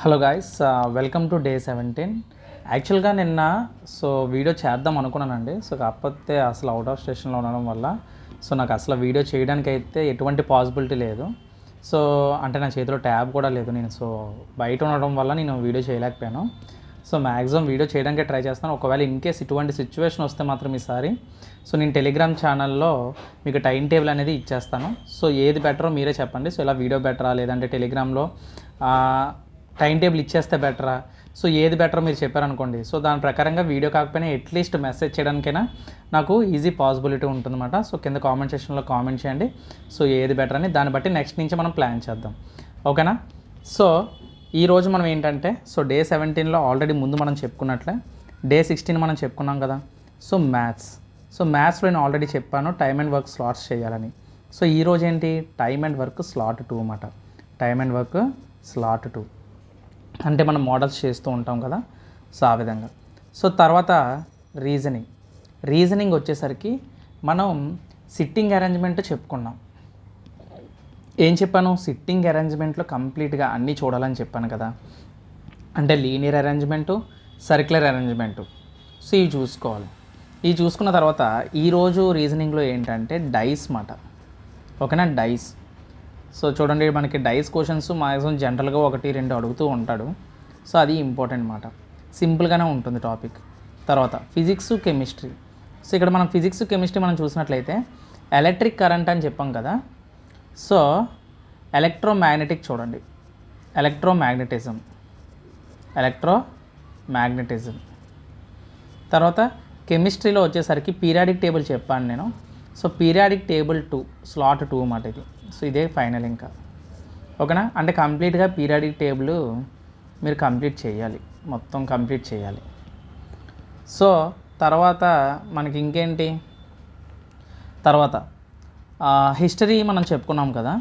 Hello guys, welcome to day 17. యాక్చువల్గా నిన్న video చేద్దాం అనుకున్నానండి. కాకపోతే అసలు అవుట్ ఆఫ్ స్టేషన్లో ఉండడం వల్ల నాకు అసలు వీడియో చేయడానికి అయితే ఎటువంటి పాసిబిలిటీ లేదు. అంటే నా చేతిలో ట్యాబ్ కూడా లేదు. నేను బయట ఉండడం వల్ల నేను వీడియో చేయలేకపోయాను. మ్యాక్సిమం వీడియో చేయడానికే ట్రై చేస్తాను. ఒకవేళ ఇన్ కేస్ ఇటువంటి సిచ్యువేషన్ వస్తే మాత్రం ఈసారి నేను టెలిగ్రామ్ ఛానల్లో మీకు టైం టేబుల్ అనేది ఇచ్చేస్తాను. ఏది బెటరో మీరే చెప్పండి. ఇలా వీడియో బెటరా లేదంటే టెలిగ్రామ్లో టైం టేబుల్ ఇచ్చేస్తే బెటరా? ఏది బెటరో మీరు చెప్పారనుకోండి. దాని ప్రకారంగా వీడియో కాకపోయినా అట్లీస్ట్ మెసేజ్ చేయడానికైనా నాకు ఈజీ పాసిబిలిటీ ఉంటుందన్నమాట. కింద కామెంట్ సెక్షన్లో కామెంట్ చేయండి ఏది బెటర్ అని. దాన్ని బట్టి నెక్స్ట్ నుంచి మనం ప్లాన్ చేద్దాం. ఓకేనా? ఈరోజు మనం ఏంటంటే డే 17లో ఆల్రెడీ ముందు మనం చెప్పుకున్నట్లే డే 16 మనం చెప్పుకున్నాం కదా. మ్యాథ్స్లో నేను ఆల్రెడీ చెప్పాను టైమ్ అండ్ వర్క్ స్లాట్స్ చేయాలని. ఈరోజు ఏంటి, టైమ్ అండ్ వర్క్ స్లాట్ 2 అన్నమాట. టైమ్ అండ్ వర్క్ స్లాట్ 2 అంటే మనం మోడల్స్ చేస్తూ ఉంటాం కదా. ఆ విధంగా. తర్వాత రీజనింగ్ వచ్చేసరికి మనం సిట్టింగ్ అరేంజ్మెంట్ చెప్పుకున్నాం. ఏం చెప్పాను, సిట్టింగ్ అరేంజ్మెంట్లో కంప్లీట్గా అన్నీ చూడాలని చెప్పాను కదా. అంటే లీనియర్ అరేంజ్మెంటు, సర్క్యులర్ అరేంజ్మెంటు. ఇవి చూసుకోవాలి. ఇవి చూసుకున్న తర్వాత ఈరోజు రీజనింగ్లో ఏంటంటే డైస్ మాట. ఓకేనా? డైస్. చూడండి, మనకి డైస్ క్వశ్చన్స్ మ్యాక్సిమం జనరల్గా 1-2 అడుగుతూ ఉంటాడు. అది ఇంపార్టెంట్ మాట. సింపుల్గానే ఉంటుంది టాపిక్. తర్వాత ఫిజిక్స్, కెమిస్ట్రీ. ఇక్కడ మనం ఫిజిక్స్, కెమిస్ట్రీ మనం చూసినట్లయితే ఎలక్ట్రిక్ కరెంట్ అని చెప్పాం కదా. ఎలక్ట్రోమాగ్నెటిక్ చూడండి, ఎలక్ట్రోమాగ్నెటిజం. తర్వాత కెమిస్ట్రీలో వచ్చేసరికి పీరియాడిక్ టేబుల్ చెప్పాను నేను. పీరియాడిక్ టేబుల్ 2 స్లాట్ 2 అన్నమాట ఇది. ఇదే ఫైనల్ ఇంకా. ఓకేనా? అంటే కంప్లీట్గా పీరియాడిక్ టేబుల్ మీరు కంప్లీట్ చేయాలి, మొత్తం కంప్లీట్ చేయాలి. తర్వాత మనకి ఇంకేంటి, తర్వాత హిస్టరీ మనం చెప్పుకున్నాం కదా.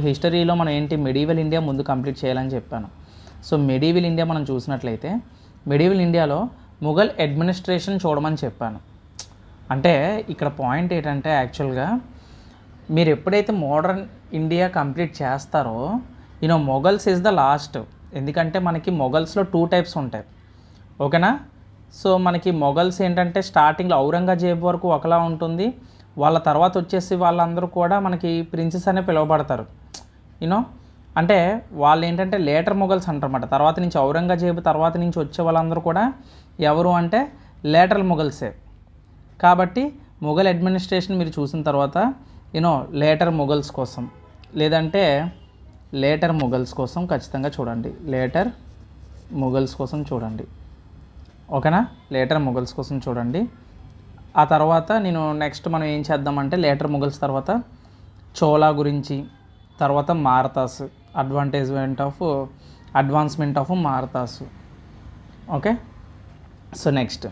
హిస్టరీలో మనం ఏంటి, మెడివల్ ఇండియా ముందు కంప్లీట్ చేయాలని చెప్పాను. మెడివల్ ఇండియా మనం చూసినట్లయితే మెడివల్ ఇండియాలో ముఘల్ అడ్మినిస్ట్రేషన్ చూడమని చెప్పాను. అంటే ఇక్కడ పాయింట్ ఏంటంటే యాక్చువల్గా మీరు ఎప్పుడైతే మోడర్న్ ఇండియా కంప్లీట్ చేస్తారో మొఘల్స్ ఈజ్ ద లాస్ట్. ఎందుకంటే మనకి మొఘల్స్లో 2 టైప్స్ ఉంటాయి. ఓకేనా? మనకి మొఘల్స్ ఏంటంటే స్టార్టింగ్లో ఔరంగజేబ్ వరకు ఒకలా ఉంటుంది. వాళ్ళ తర్వాత వచ్చేసి వాళ్ళందరూ కూడా మనకి ప్రిన్సెస్ అనే పిలువబడతారు. అంటే వాళ్ళు ఏంటంటే లేటర్ మొఘల్స్ అంటారన్నమాట. తర్వాత నుంచి ఔరంగజేబు తర్వాత నుంచి వచ్చే వాళ్ళందరూ కూడా ఎవరు అంటే లేటర్ మొఘల్సే. కాబట్టి మొఘల్ అడ్మినిస్ట్రేషన్ మీరు చూసిన తర్వాత లేటర్ మొఘల్స్ కోసం లేటర్ మొఘల్స్ కోసం ఖచ్చితంగా చూడండి. లేటర్ మొఘల్స్ కోసం చూడండి. ఓకేనా? లేటర్ మొఘల్స్ కోసం చూడండి. ఆ తర్వాత నెక్స్ట్ మనం ఏం చేద్దామంటే లేటర్ మొఘల్స్ తర్వాత చోళా గురించి, తర్వాత మారతాస్, అడ్వాన్స్మెంట్ ఆఫ్ మారతాస్. ఓకే? నెక్స్ట్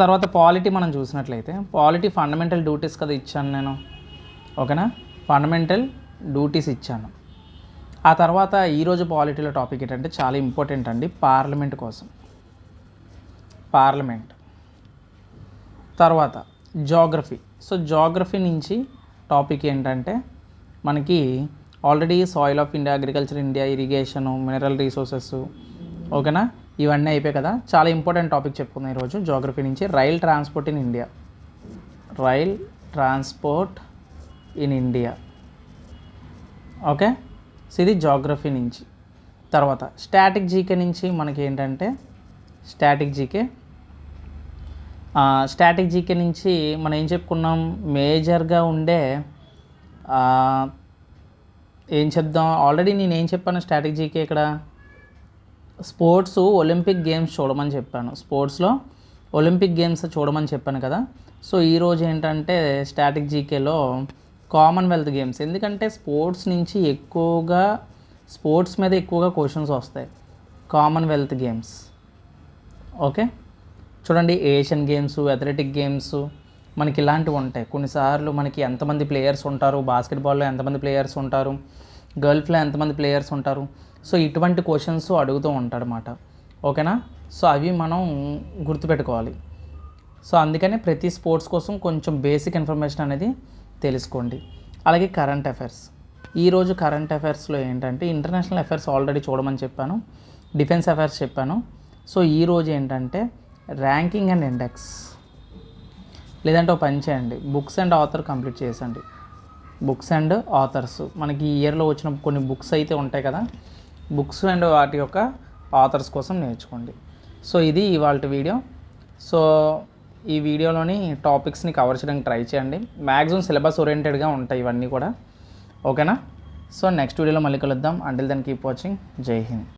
తర్వాత పాలిటీ మనం చూసినట్లయితే పాలిటీ ఫండమెంటల్ డ్యూటీస్ కదా ఇచ్చాను నేను. ఓకేనా? ఫండమెంటల్ డ్యూటీస్ ఇచ్చాను. ఆ తర్వాత ఈరోజు పాలిటీలో టాపిక్ ఏంటంటే చాలా ఇంపార్టెంట్ అండి, పార్లమెంట్ కోసం. పార్లమెంట్ తర్వాత జాగ్రఫీ. జాగ్రఫీ నుంచి టాపిక్ ఏంటంటే మనకి already soil of India, agriculture India, irrigation, mineral resources. ఓకేనా? ఇవన్నీ అయిపోయాయి కదా. చాలా ఇంపార్టెంట్ టాపిక్ చెప్పుకుందాం ఈరోజు జాగ్రఫీ నుంచి. Rail transport in India. Okay? ఇది జాగ్రఫీ నుంచి. తర్వాత స్టాటిక్ జీకే నుంచి మనకి ఏంటంటే స్టాటిక్ జీకే నుంచి మనం ఏం చెప్పుకున్నాం, మేజర్గా ఉండే ఏం చెప్దాం, ఆల్రెడీ నేను ఏం చెప్పాను స్టాటిక్ జీకే ఇక్కడ స్పోర్ట్స్, ఒలింపిక్ గేమ్స్ చూడమని చెప్పాను. స్పోర్ట్స్లో ఒలింపిక్ గేమ్స్ చూడమని చెప్పాను కదా. ఈరోజు ఏంటంటే స్టాటిక్ జీకేలో కామన్వెల్త్ గేమ్స్. ఎందుకంటే స్పోర్ట్స్ మీద ఎక్కువగా క్వశ్చన్స్ వస్తాయి. Commonwealth games. ఓకే? చూడండి, ఏషియన్ గేమ్స్, అథ్లెటిక్ గేమ్స్ మనకి ఇలాంటివి ఉంటాయి. కొన్నిసార్లు మనకి ఎంతమంది ప్లేయర్స్ ఉంటారు, బాస్కెట్బాల్లో ఎంతమంది ప్లేయర్స్ ఉంటారు, గల్ఫ్లో ఎంతమంది ప్లేయర్స్ ఉంటారు. ఇటువంటి క్వశ్చన్స్ అడుగుతూ ఉంటాడనమాట. ఓకేనా? అవి మనం గుర్తుపెట్టుకోవాలి. అందుకనే ప్రతి స్పోర్ట్స్ కోసం కొంచెం బేసిక్ ఇన్ఫర్మేషన్ అనేది తెలుసుకోండి. అలాగే కరెంట్ అఫైర్స్. ఈరోజు కరెంట్ అఫైర్స్లో ఏంటంటే ఇంటర్నేషనల్ అఫైర్స్ ఆల్రెడీ చూడమని చెప్పాను, డిఫెన్స్ అఫైర్స్ చెప్పాను. సో ఈరోజు ఏంటంటే ర్యాంకింగ్ అండ్ ఇండెక్స్, లేదంటే ఒక పని చేయండి, బుక్స్ అండ్ ఆథర్ కంప్లీట్ చేసండి. బుక్స్ అండ్ ఆథర్స్ మనకి ఈ ఇయర్లో వచ్చిన కొన్ని బుక్స్ అయితే ఉంటాయి కదా, బుక్స్ అండ్ వాటి యొక్క ఆథర్స్ కోసం నేర్చుకోండి. సో ఇది ఇవాళ వీడియో. సో ఈ వీడియోలోని టాపిక్స్ని కవర్ చేయడానికి ట్రై చేయండి. మ్యాక్సిమం సిలబస్ ఓరియంటెడ్గా ఉంటాయి ఇవన్నీ కూడా, ఓకేనా? సో నెక్స్ట్ వీడియోలో మళ్ళీ కలుద్దాం. Until then keep watching. జై హింద్.